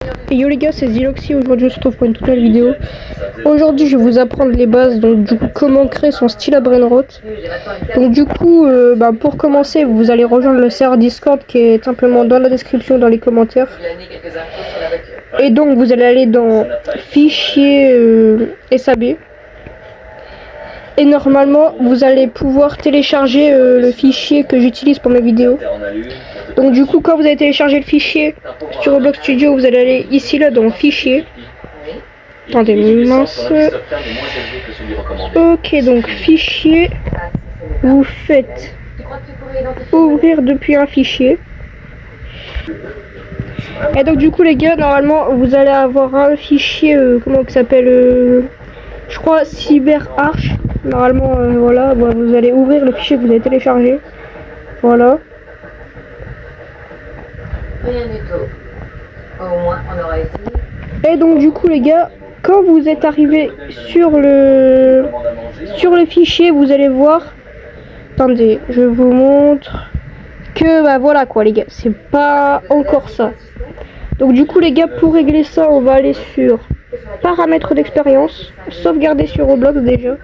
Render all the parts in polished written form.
Et yo les gars, c'est Ziloxy. Aujourd'hui on se retrouve pour une toute nouvelle vidéo. Aujourd'hui je vais vous apprendre les bases, donc du coup comment créer son style à Brainrot. Donc du coup pour commencer vous allez rejoindre le serveur Discord qui est simplement dans la description, dans les commentaires. Et donc vous allez aller dans fichier SAB. Et normalement vous allez pouvoir télécharger le fichier que j'utilise pour mes vidéos. Donc du coup quand vous avez téléchargé le fichier sur Roblox Studio, vous allez aller ici là dans fichier. Attendez, mince. Ok, donc fichier, vous faites ouvrir depuis un fichier. Et donc du coup les gars, normalement vous allez avoir un fichier, comment ça s'appelle, je crois CyberArch. Normalement voilà, vous allez ouvrir le fichier que vous avez téléchargé. Voilà. Rien du tout. Au moins, on aura essayé. Et donc du coup les gars, quand vous êtes arrivé sur le fichier, vous allez voir. Attendez, je vous montre que voilà quoi les gars, c'est pas encore ça. Donc du coup les gars, pour régler ça, on va aller sur paramètres d'expérience, sauvegarder sur Roblox déjà.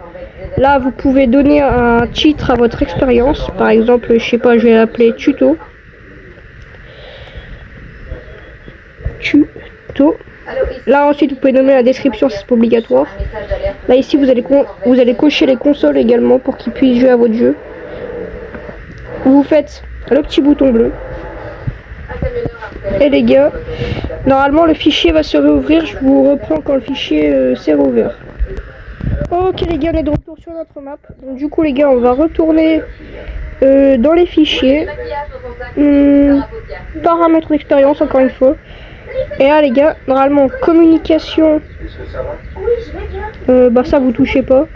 Là vous pouvez donner un titre à votre expérience, par exemple, je sais pas, je vais l'appeler tuto. Là ensuite vous pouvez donner la description, c'est pas obligatoire. Là ici vous allez cocher les consoles également pour qu'ils puissent jouer à votre jeu. Vous faites le petit bouton bleu. Et les gars, normalement le fichier va se réouvrir. Je vous reprends quand le fichier s'est rouvert. Ok les gars, on est de retour sur notre map. Donc du coup les gars, on va retourner dans les fichiers. Paramètres d'expérience encore une fois. Et là les gars, normalement communication, ça vous touchez pas.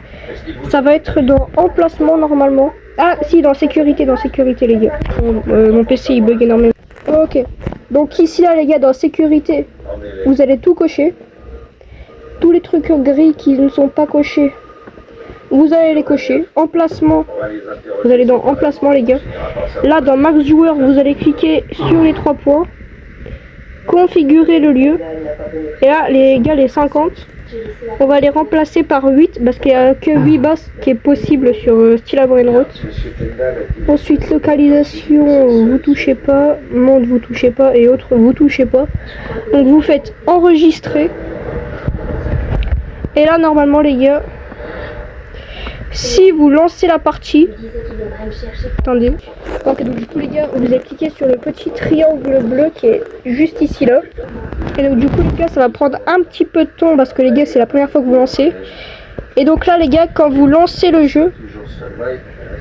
Ça va être dans emplacement normalement. Ah si, dans sécurité les gars. Mon PC il bug énormément. Ok, donc ici là les gars, dans sécurité, vous allez tout cocher. Tous les trucs gris qui ne sont pas cochés, vous allez les cocher. Emplacement, vous allez dans emplacement les gars. Là dans max joueur, vous allez cliquer sur les 3 points. Configurer le lieu. Et là les gars, les 50 on va les remplacer par 8 parce qu'il n'y a que 8 bases qui est possible sur style à Brainrot. Ensuite localisation, vous touchez pas. Monde, vous touchez pas. Et autres, vous touchez pas. Donc vous faites enregistrer. Et là normalement les gars, si vous lancez la partie, attendez, ok, donc du coup les gars, vous allez cliquer sur le petit triangle bleu qui est juste ici là. Et donc du coup les gars, ça va prendre un petit peu de temps parce que les gars, c'est la première fois que vous lancez. Et donc là les gars, quand vous lancez le jeu,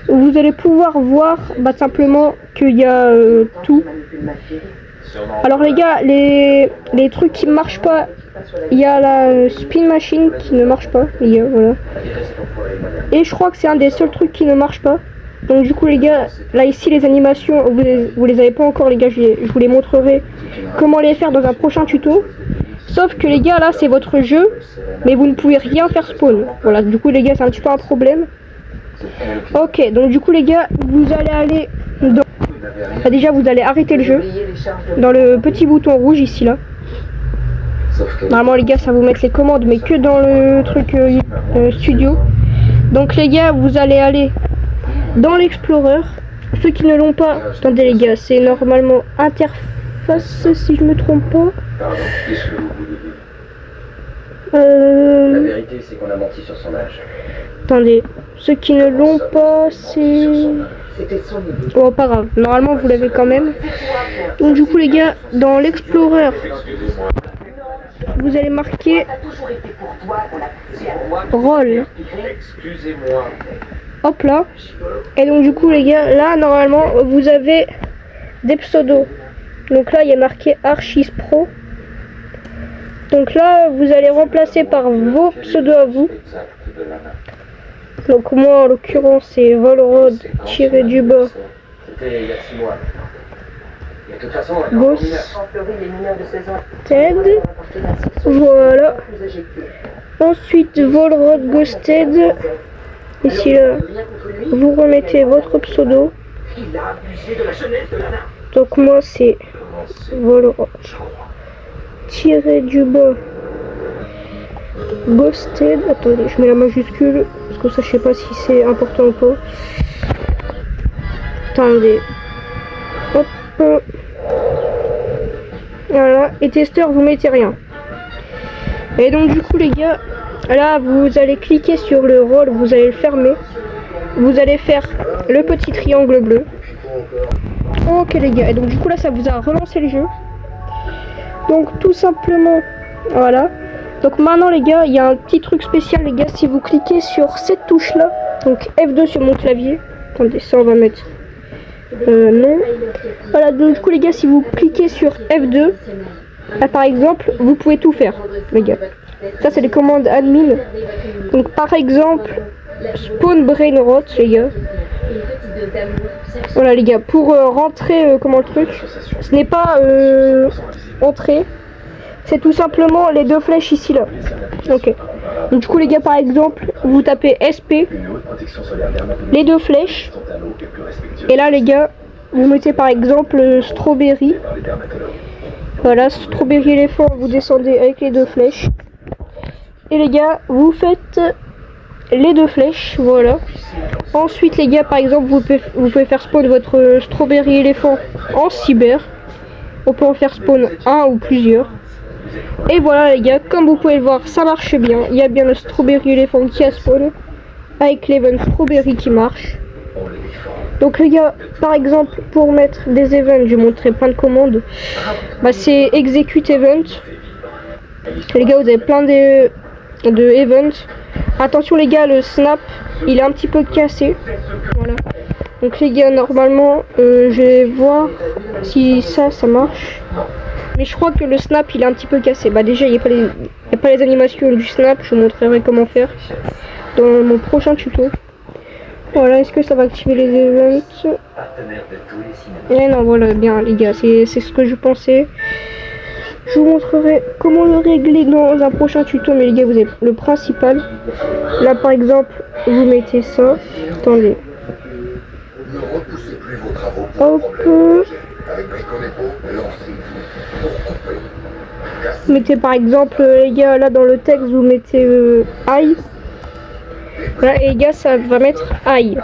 vous allez pouvoir voir simplement qu'il y a tout. Alors les gars, les trucs qui ne marchent pas, il y a la spin machine qui ne marche pas, les gars, voilà. Et je crois que c'est un des seuls trucs qui ne marche pas. Donc du coup les gars, là ici les animations, vous les avez pas encore les gars, je vous les montrerai comment les faire dans un prochain tuto. Sauf que les gars, là c'est votre jeu, mais vous ne pouvez rien faire spawn. Voilà, du coup les gars, c'est un petit peu un problème. Ok, donc du coup les gars, vous allez aller dans... déjà vous allez arrêter le jeu dans le petit bouton rouge ici là. Normalement les gars, ça vous mettre les commandes, mais que dans le truc studio. Donc les gars, vous allez aller dans l'explorer. Ceux qui ne l'ont pas, attendez les gars, c'est normalement interface si je me trompe pas. La vérité c'est qu'on a menti sur son âge. Attendez, ceux qui ne l'ont pas, c'est... Bon, pas grave, normalement vous l'avez quand même. Donc du coup les gars, dans l'explorer, vous allez marquer rôle. Hop là. Et donc du coup les gars, là normalement vous avez des pseudos. Donc là il y a marqué Archis Pro. Donc là vous allez remplacer par vos pseudos à vous. Donc moi en l'occurrence c'est Volrod tiré du bas Ghosted. Voilà. Ensuite Volrod Ghosted. Ici là, vous remettez votre pseudo. Donc moi c'est Volrod tirer du bas. Ghosted. Attendez, je mets la majuscule parce que ça je sais pas si c'est important ou pas. Attendez. Hop. Voilà. Et testeur, vous mettez rien. Et donc du coup les gars, là vous allez cliquer sur le rôle, vous allez le fermer. Vous allez faire le petit triangle bleu. Ok les gars, et donc du coup là ça vous a relancé le jeu. Donc tout simplement, voilà. Donc maintenant les gars, il y a un petit truc spécial les gars, si vous cliquez sur cette touche là, donc F2 sur mon clavier. Attendez, ça on va mettre non. Voilà, donc du coup les gars, si vous cliquez sur F2, là par exemple, vous pouvez tout faire les gars. Ça c'est les commandes admin. Donc par exemple, spawn brain rot les gars. Voilà les gars, pour rentrer, comment le truc, ce n'est pas entrer, c'est tout simplement les deux flèches ici là. Ok. Donc du coup les gars, par exemple, vous tapez SP, les deux flèches, et là les gars, vous mettez par exemple strawberry. Voilà, strawberry éléphant, vous descendez avec les deux flèches. Et les gars, vous faites les deux flèches, voilà. Ensuite les gars, par exemple, vous pouvez faire spawn votre strawberry éléphant en cyber. On peut en faire spawn un ou plusieurs. Et voilà les gars, comme vous pouvez le voir, ça marche bien. Il y a bien le strawberry éléphant qui a spawn avec l'event strawberry qui marche. Donc les gars, par exemple, pour mettre des events, je vais montrer plein de commandes. Bah, c'est execute event. Les gars, vous avez plein de events. Attention les gars, le snap il est un petit peu cassé. Voilà. Donc les gars, normalement je vais voir si ça marche. Mais je crois que le snap il est un petit peu cassé. Bah déjà il n'y a pas les animations du snap. Je vous montrerai comment faire dans mon prochain tuto. Voilà, est-ce que ça va activer les events? Et non, voilà, bien les gars, c'est ce que je pensais. Je vous montrerai comment le régler dans un prochain tuto, mais les gars, vous avez le principal. Là, par exemple, vous mettez ça. Attendez. Hop. Vous mettez par exemple, les gars, là dans le texte, vous mettez I. Voilà, et les gars, ça va mettre I.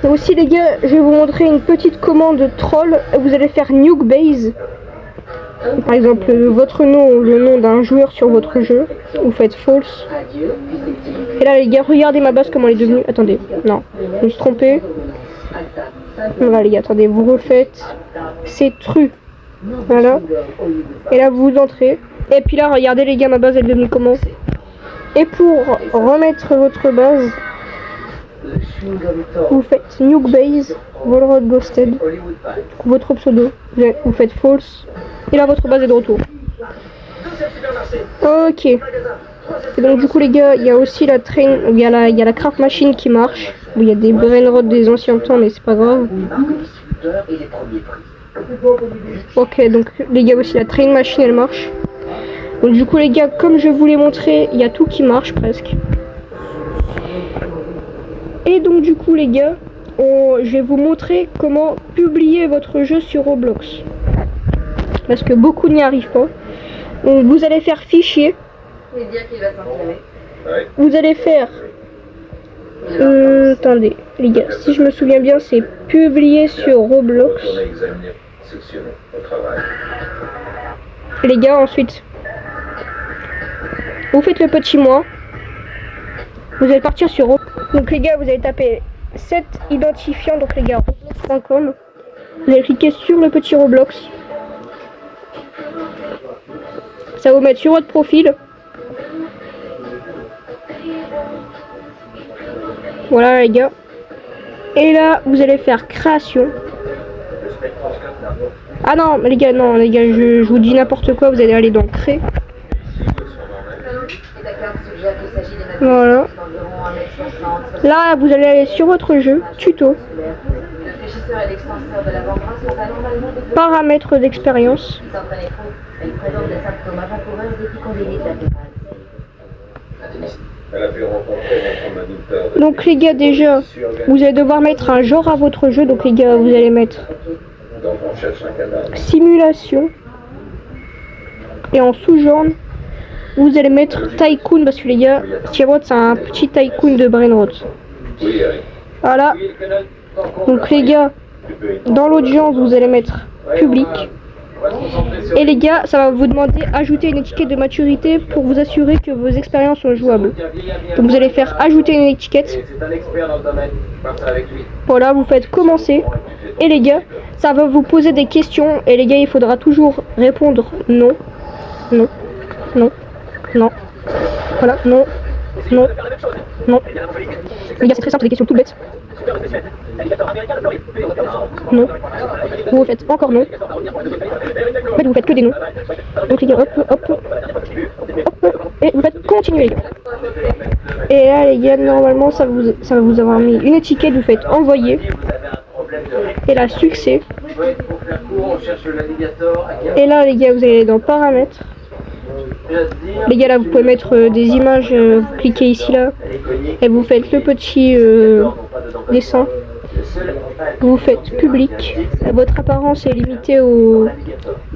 Aussi les gars, je vais vous montrer une petite commande troll. Vous allez faire nuke base. Par exemple, votre nom, le nom d'un joueur sur votre jeu. Vous faites false. Et là les gars, regardez ma base comment elle est devenue. Attendez, non, je me suis trompé. Voilà les gars, attendez, vous refaites. C'est true. Voilà. Et là vous entrez. Et puis là, regardez les gars, ma base elle est devenue comment. Et pour remettre votre base, vous faites nuke base, Volrod ghosted, votre pseudo, vous faites false, et là votre base est de retour. Ok. Et donc du coup les gars, il y a aussi la train, il y a la craft machine qui marche. Il y a des brainrods des anciens temps, mais c'est pas grave. Ok, donc les gars aussi la train machine elle marche. Donc du coup les gars, comme je vous l'ai montré, il y a tout qui marche presque. Et donc du coup les gars, je vais vous montrer comment publier votre jeu sur Roblox. Parce que beaucoup n'y arrivent pas. Donc vous allez faire fichier. Vous allez faire... attendez les gars, si je me souviens bien, c'est publier sur Roblox. Et les gars, ensuite... vous faites le petit moins. Vous allez partir sur Roblox. Donc les gars, vous allez taper set identifiant, donc les gars, roblox.com. Vous allez cliquer sur le petit Roblox. Ça va vous mettre sur votre profil. Voilà les gars. Et là, vous allez faire création. Ah non, les gars, non, les gars, je vous dis n'importe quoi. Vous allez aller dans créer. Voilà. Là, vous allez aller sur votre jeu, tuto, paramètres d'expérience. Donc les gars, déjà, vous allez devoir mettre un genre à votre jeu. Donc les gars, vous allez mettre simulation. Et en sous-genre, vous allez mettre Tycoon parce que les gars, Steamrot c'est un petit Tycoon de Brainrot. Voilà. Donc les gars, dans l'audience, vous allez mettre public. Et les gars, ça va vous demander ajouter une étiquette de maturité pour vous assurer que vos expériences sont jouables. Donc vous allez faire ajouter une étiquette. Voilà, vous faites commencer. Et les gars, ça va vous poser des questions. Et les gars, il faudra toujours répondre non, non, non, non. Voilà, non, non, non. Les gars, c'est très simple, des questions toutes bêtes. Non. Vous faites encore non. En fait, vous faites que des noms. Donc les gars, hop, hop, hop, et vous faites continuer. Et là les gars, normalement ça va vous avoir mis une étiquette, vous faites envoyer. Et là, succès. Et là les gars, vous allez dans paramètres. Les gars, là vous pouvez mettre des images, vous cliquez ici là. Et vous faites le petit dessin. Vous faites public. Votre apparence est limitée au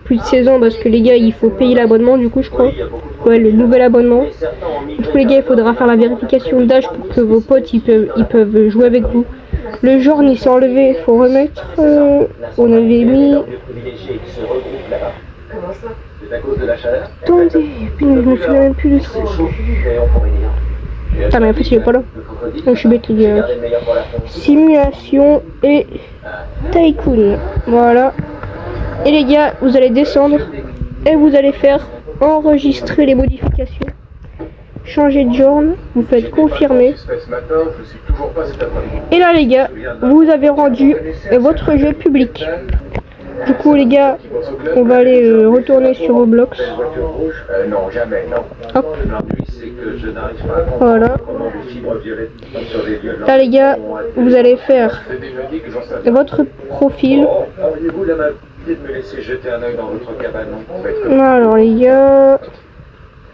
plus de 16 ans parce que les gars, il faut payer l'abonnement du coup, je crois. Ouais, le nouvel abonnement. Du coup les gars, il faudra faire la vérification d'âge pour que vos potes ils peuvent jouer avec vous. Le genre il s'est enlevé, il faut remettre. On avait mis. Attendez, je me souviens même plus du truc. Ah mais en fait il est pas là. Donc je suis bête les gars. Simulation et Tycoon. Voilà. Et les gars, vous allez descendre et vous allez faire enregistrer les modifications. Changer de genre, vous faites confirmer. Et là les gars, vous avez rendu votre jeu public. Du coup les gars, on va aller retourner sur Roblox. Hop. Voilà. Là les gars, vous allez faire votre profil. Alors les gars,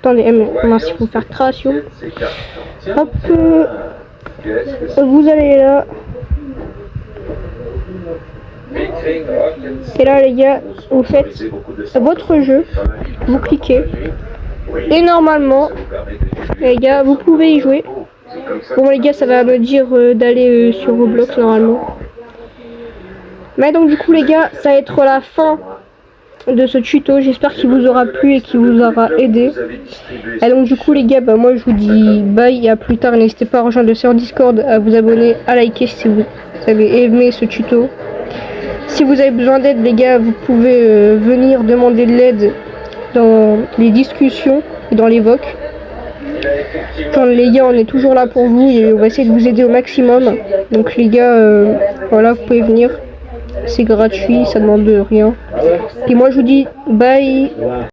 attendez, mince, il faut faire création. Hop. Vous allez là. Et là les gars, vous faites votre jeu, vous cliquez et normalement les gars, vous pouvez y jouer. Bon les gars, ça va me dire d'aller sur Roblox normalement. Mais donc du coup les gars, ça va être la fin de ce tuto. J'espère qu'il vous aura plu et qu'il vous aura aidé. Et donc du coup les gars, bah, moi je vous dis bye et à plus tard. N'hésitez pas à rejoindre le serveur Discord, à vous abonner, à liker si vous avez aimé ce tuto. Si vous avez besoin d'aide les gars, vous pouvez venir demander de l'aide dans les discussions et dans les vocs. Genre, les gars, on est toujours là pour vous et on va essayer de vous aider au maximum. Donc les gars, voilà, vous pouvez venir. C'est gratuit, ça demande rien. Et moi je vous dis bye.